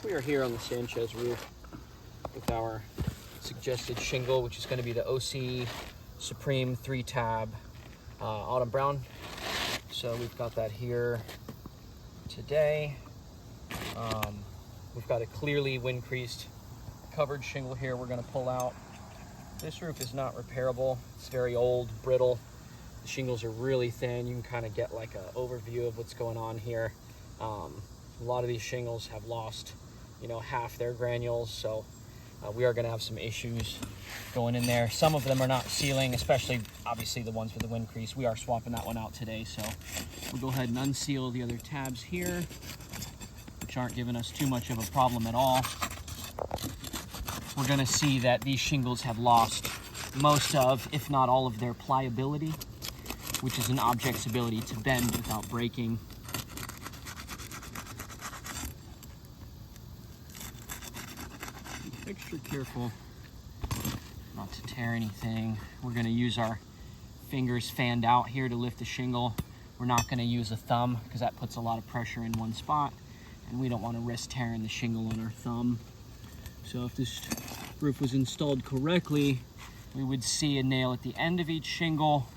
We are here on the Sanchez roof with our suggested shingle, which is going to be the OC Supreme 3-tab autumn brown. So we've got that here today. We've got a clearly wind creased covered shingle here we're going to pull out. This roof is not repairable. It's very old, brittle. The shingles are really thin. You can kind of get like an overview of what's going on here. A lot of these shingles have lost, half their granules, so we are going to have some issues going in there. Some of them are not sealing, especially obviously the ones with the wind crease. We are swapping that one out today, so we'll go ahead and unseal the other tabs here, which aren't giving us too much of a problem at all. We're going to see that these shingles have lost most of, if not all of their pliability, which is an object's ability to bend without breaking. Be extra careful not to tear anything. We're going to use our fingers fanned out here to lift the shingle. We're not going to use a thumb because that puts a lot of pressure in one spot, and we don't want to risk tearing the shingle on our thumb. So if this roof was installed correctly, we would see a nail at the end of each shingle,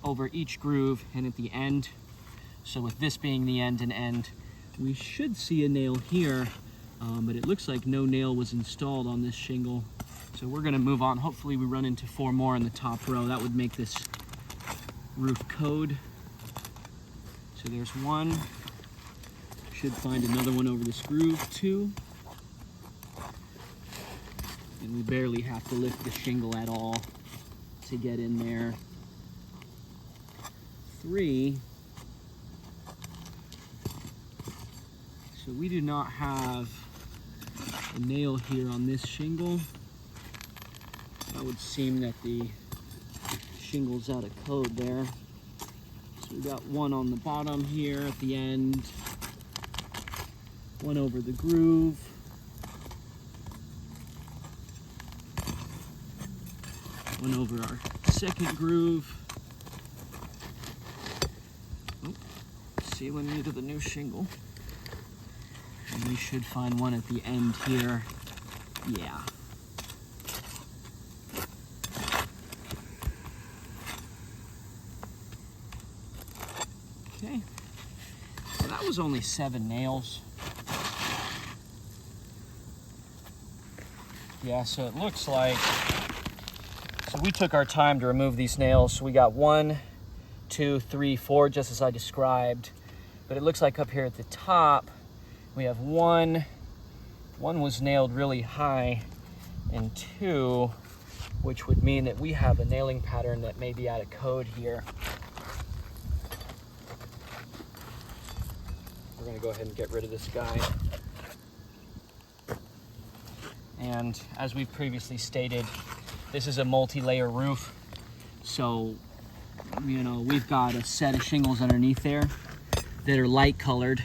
over each groove, and at the end. So with this being the end and end, we should see a nail here, but it looks like no nail was installed on this shingle. So we're gonna move on. Hopefully we run into 4 more in the top row. That would make this roof code. So there's 1. Should find another one over this groove, 2. And we barely have to lift the shingle at all to get in there. 3. So we do not have a nail here on this shingle. That would seem that the shingle's out of code there. So we got 1 on the bottom here at the end, 1 over the groove, 1 over our second groove. Sealing into the new shingle. And we should find 1 at the end here. Yeah. Okay. So that was only 7 nails. Yeah, so it looks like, so we took our time to remove these nails. So we got 1, 2, 3, 4, just as I described. But it looks like up here at the top, we have 1 was nailed really high, and 2, which would mean that we have a nailing pattern that may be out of code here. We're gonna go ahead and get rid of this guy. And as we've previously stated, this is a multi-layer roof. So, we've got a set of shingles underneath there that are light colored.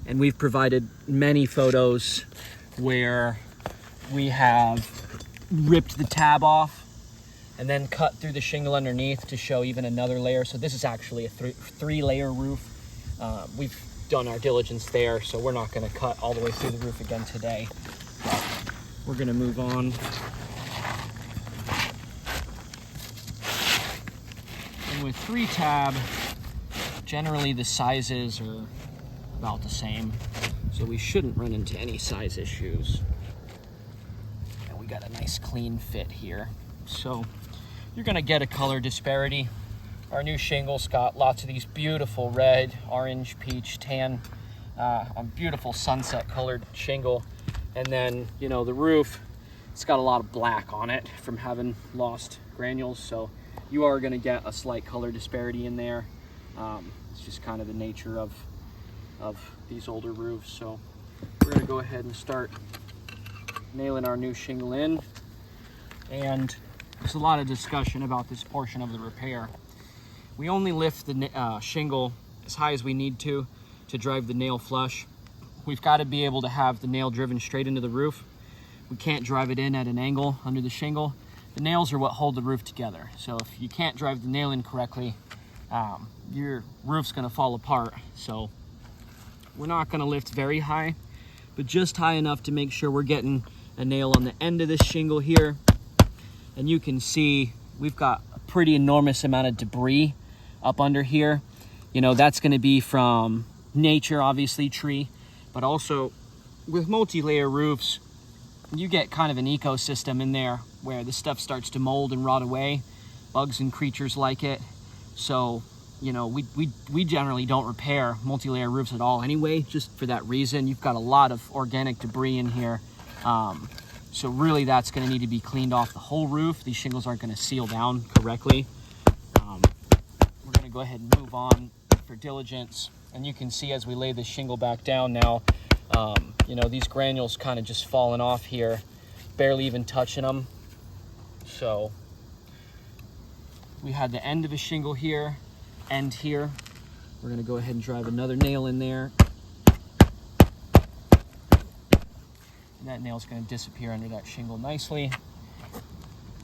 And we've provided many photos where we have ripped the tab off and then cut through the shingle underneath to show even another layer. So this is actually a 3-layer roof. We've done our diligence there, so we're not gonna cut all the way through the roof again today. But we're gonna move on. And with 3-tab, generally the sizes are about the same, so we shouldn't run into any size issues. And we got a nice clean fit here. So you're gonna get a color disparity. Our new shingle's got lots of these beautiful red, orange, peach, tan, a beautiful sunset colored shingle. And then, the roof, it's got a lot of black on it from having lost granules, so you are gonna get a slight color disparity in there. It's just kind of the nature of these older roofs. So we're gonna go ahead and start nailing our new shingle in. And there's a lot of discussion about this portion of the repair. We only lift the shingle as high as we need to drive the nail flush. We've got to be able to have the nail driven straight into the roof. We can't drive it in at an angle under the shingle. The nails are what hold the roof together. So if you can't drive the nail in correctly, your roof's gonna fall apart. So we're not gonna lift very high. but just high enough to make sure we're getting a nail on the end of this shingle here. And you can see we've got a pretty enormous amount of debris up under here. You know, that's going to be from nature, obviously, tree, but also with multi-layer roofs, you get kind of an ecosystem in there where the stuff starts to mold and rot away. Bugs and creatures like it. So, you know, we generally don't repair multi-layer roofs at all anyway, just for that reason. You've got a lot of organic debris in here. So really that's going to need to be cleaned off the whole roof. These shingles aren't going to seal down correctly. We're going to go ahead and move on for diligence. And you can see as we lay this shingle back down now, you know, these granules kind of just falling off here, barely even touching them. So we had the end of a shingle here, end here. We're going to go ahead and drive another nail in there. And that nail's going to disappear under that shingle nicely.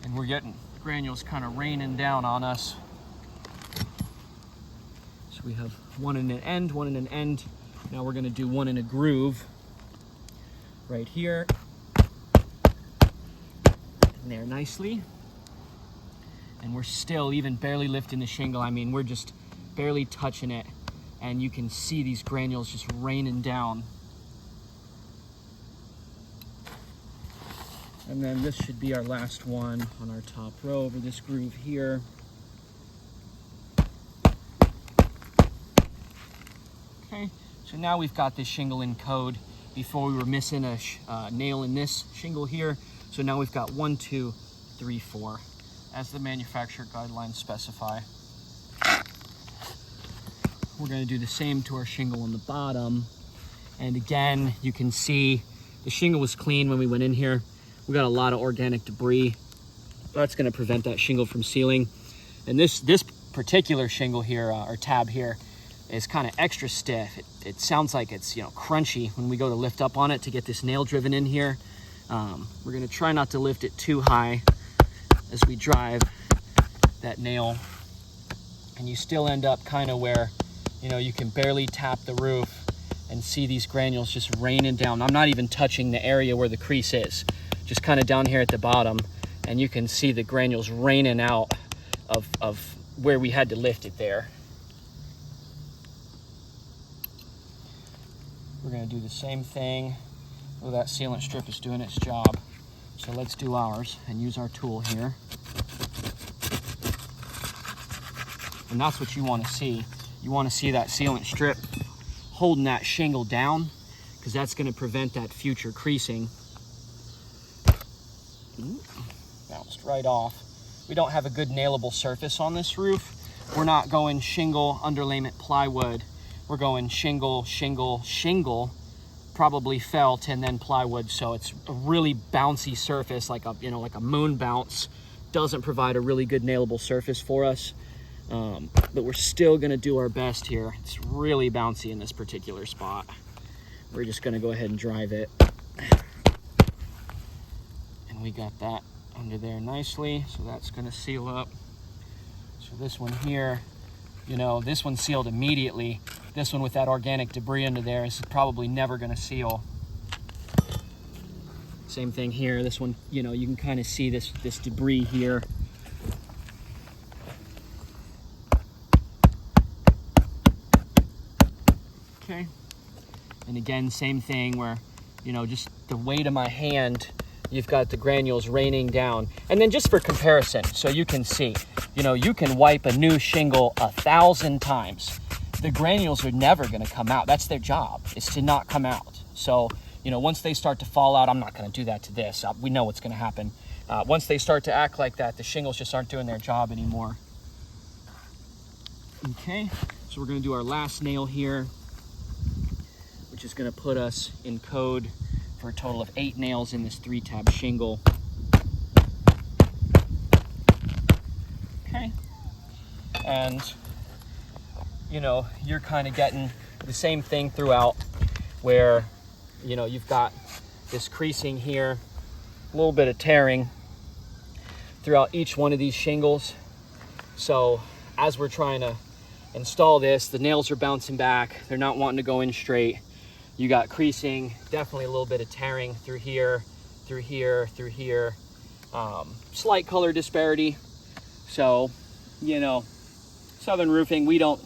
And we're getting granules kind of raining down on us. So we have one in an end, one in an end. Now we're going to do one in a groove right here. And there nicely. And we're still even barely lifting the shingle. I mean, we're just barely touching it. And you can see these granules just raining down. And then this should be our last one on our top row over this groove here. Okay, so now we've got this shingle in code. Before we were missing a nail in this shingle here. So now we've got 1, 2, 3, 4, as the manufacturer guidelines specify. We're going to do the same to our shingle on the bottom. And again, you can see the shingle was clean when we went in here. We got a lot of organic debris. That's going to prevent that shingle from sealing. And this particular shingle here, or tab here, is kind of extra stiff. It sounds like it's, you know, crunchy when we go to lift up on it to get this nail driven in here. We're going to try not to lift it too high as we drive that nail. And you still end up kind of where, you know, you can barely tap the roof and see these granules just raining down. I'm not even touching the area where the crease is. Just kind of down here at the bottom, and you can see the granules raining out of where we had to lift it there. We're going to do the same thing. Oh, that sealant strip is doing its job. So let's do ours and use our tool here. And that's what you want to see. You want to see that sealant strip holding that shingle down, because that's going to prevent that future creasing. Bounced right off. We don't have a good nailable surface on this roof. We're not going shingle, underlayment, plywood. We're going shingle, shingle, shingle, probably felt, and then plywood. So it's a really bouncy surface, like a, you know, like a moon bounce. Doesn't provide a really good nailable surface for us. But we're still gonna do our best here. It's really bouncy in this particular spot. We're just gonna go ahead and drive it. We got that under there nicely, so that's going to seal up. So this one here, you know, this one sealed immediately. This one with that organic debris under there is probably never going to seal. Same thing here. This one, you know, you can kind of see this debris here. Okay. And again, same thing where, you know, just the weight of my hand, you've got the granules raining down. And then just for comparison, so you can see, you know, you can wipe a new shingle 1,000 times. The granules are never gonna come out. That's their job, is to not come out. So, you know, once they start to fall out, I'm not gonna do that to this. We know what's gonna happen. Once they start to act like that, the shingles just aren't doing their job anymore. Okay, so we're gonna do our last nail here, which is gonna put us in code for a total of 8 nails in this 3-tab shingle. Okay. And, you know, you're kind of getting the same thing throughout, where, you know, you've got this creasing here, a little bit of tearing throughout each one of these shingles. So as we're trying to install this, the nails are bouncing back. They're not wanting to go in straight. You got creasing, definitely a little bit of tearing through here, through here, through here. Slight color disparity. So, you know, Southern Roofing, we don't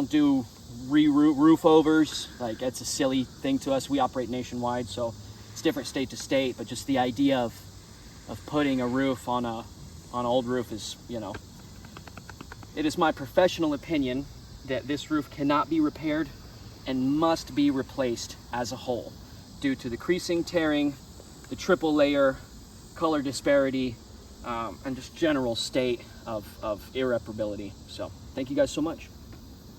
do roof overs. Like, that's a silly thing to us. We operate nationwide, so it's different state to state, but just the idea of putting a roof on an old roof is, you know, it is my professional opinion that this roof cannot be repaired and must be replaced as a whole due to the creasing, tearing, the triple layer, color disparity, and just general state of irreparability. So thank you guys so much.